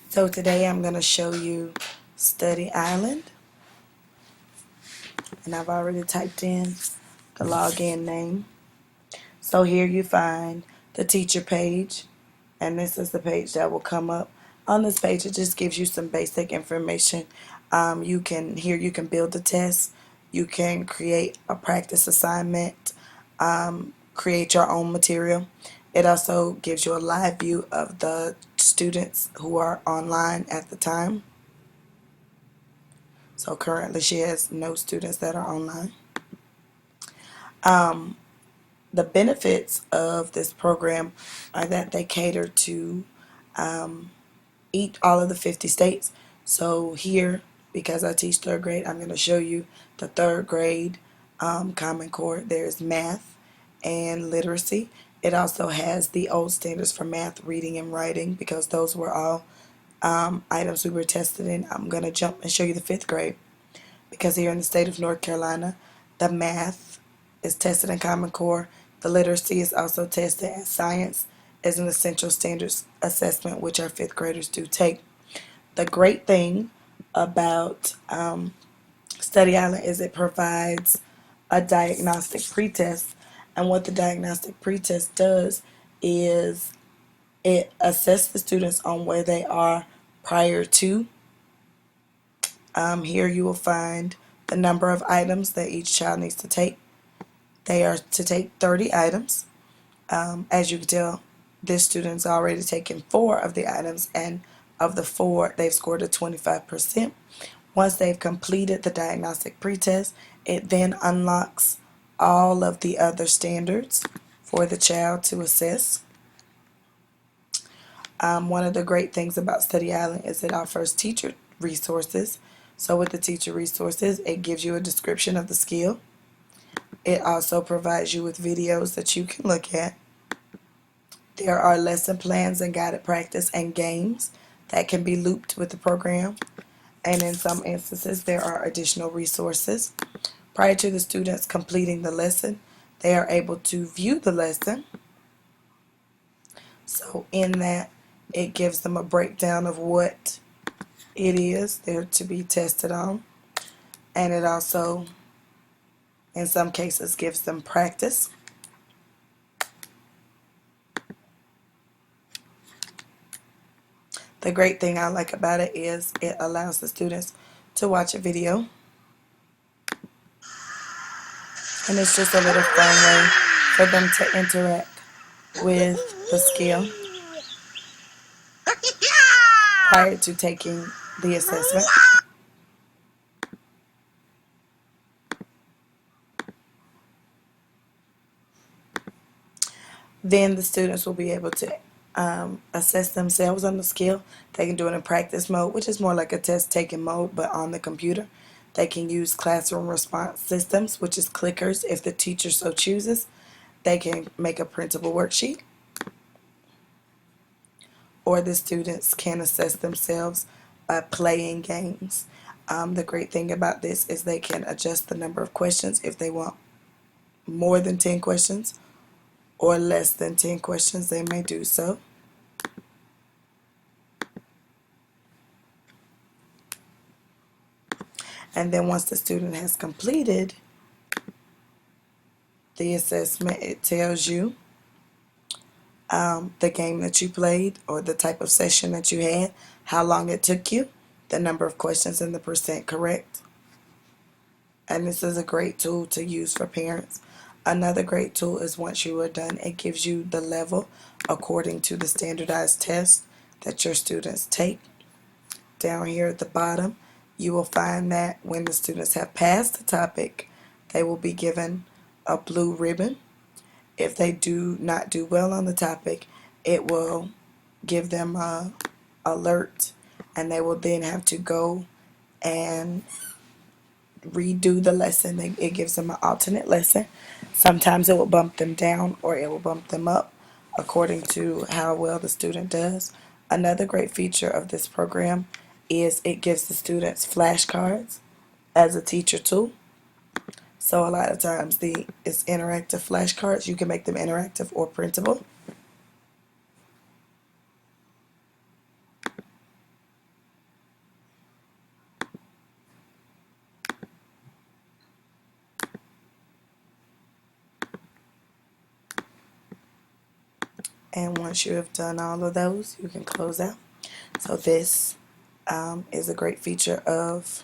So today I'm going to show you Study Island, and I've already typed in the login name. So here you find the teacher page, and this is the page that will come up. On this page, it just gives you some basic information. You can build a test, you can create a practice assignment, create your own material. It also gives you a live view of the students who are online at the time. So currently she has no students that are online. The benefits of this program are that they cater to all of the 50 states. So here, because I teach third grade, I'm going to show you the third grade Common Core. There's math and literacy. It also has the old standards for math, reading, and writing, because those were all items we were tested in. I'm going to jump and show you the fifth grade, because here in the state of North Carolina, the math is tested in Common Core. The literacy is also tested, and science is an essential standards assessment, which our fifth graders do take. The great thing about Study Island is it provides a diagnostic pretest, and what the diagnostic pretest does is it assesses the students on where they are prior to. Here you will find the number of items that each child needs to take. They are to take 30 items. As you can tell, this student's already taken 4 of the items, and of the 4, they've scored a 25%. Once they've completed the diagnostic pretest, it then unlocks all of the other standards for the child to assess. One of the great things about Study Island is it offers teacher resources. So with the teacher resources, it gives you a description of the skill. It also provides you with videos that you can look at. There are lesson plans and guided practice and games that can be looped with the program. And in some instances, there are additional resources. Prior to the students completing the lesson, they are able to view the lesson. So in that, it gives them a breakdown of what it is they're to be tested on. And it also, in some cases, gives them practice. The great thing I like about it is it allows the students to watch a video. And it's just a little fun way for them to interact with the skill prior to taking the assessment. Then the students will be able to assess themselves on the skill. They can do it in practice mode, which is more like a test-taking mode, but on the computer. They can use classroom response systems, which is clickers if the teacher so chooses. They can make a printable worksheet, or the students can assess themselves by playing games. The great thing about this is they can adjust the number of questions if they want more than 10 questions or less than 10 questions, they may do so. And then once the student has completed the assessment, it tells you the game that you played or the type of session that you had, how long it took you, the number of questions, and the percent correct. And this is a great tool to use for parents. Another great tool is once you are done, it gives you the level according to the standardized test that your students take. Down here at the bottom, you will find that when the students have passed the topic, they will be given a blue ribbon. If they do not do well on the topic, it will give them a alert, and they will then have to go and redo the lesson. It gives them an alternate lesson. Sometimes it will bump them down or it will bump them up according to how well the student does. Another great feature of this program is it gives the students flashcards as a teacher tool. So a lot of times it's interactive flashcards. You can make them interactive or printable. And once you have done all of those, you can close out. So this is a great feature of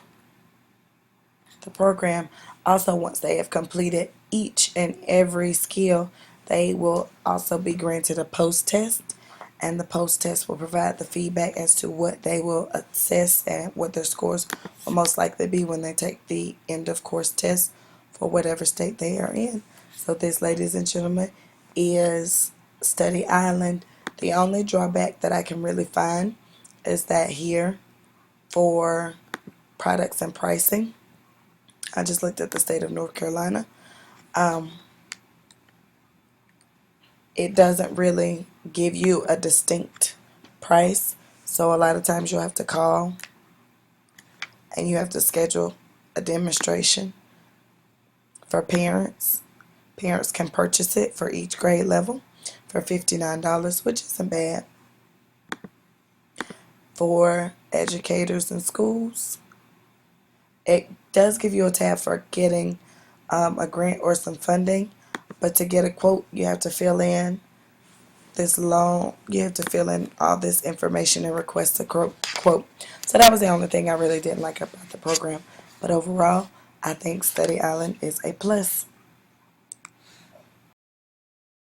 the program. Also, once they have completed each and every skill, they will also be granted a post test, and the post test will provide the feedback as to what they will assess and what their scores will most likely be when they take the end of course test for whatever state they are in. So this, ladies and gentlemen, is Study Island. The only drawback that I can really find is that here for products and pricing, I just looked at the state of North Carolina. It doesn't really give you a distinct price. So a lot of times you'll have to call and you have to schedule a demonstration for parents. Parents can purchase it for each grade level for $59, which isn't bad. For educators and schools, it does give you a tab for getting a grant or some funding, but to get a quote, you have to fill in you have to fill in all this information and request a quote. So that was the only thing I really didn't like about the program. But overall, I think Study Island is a plus.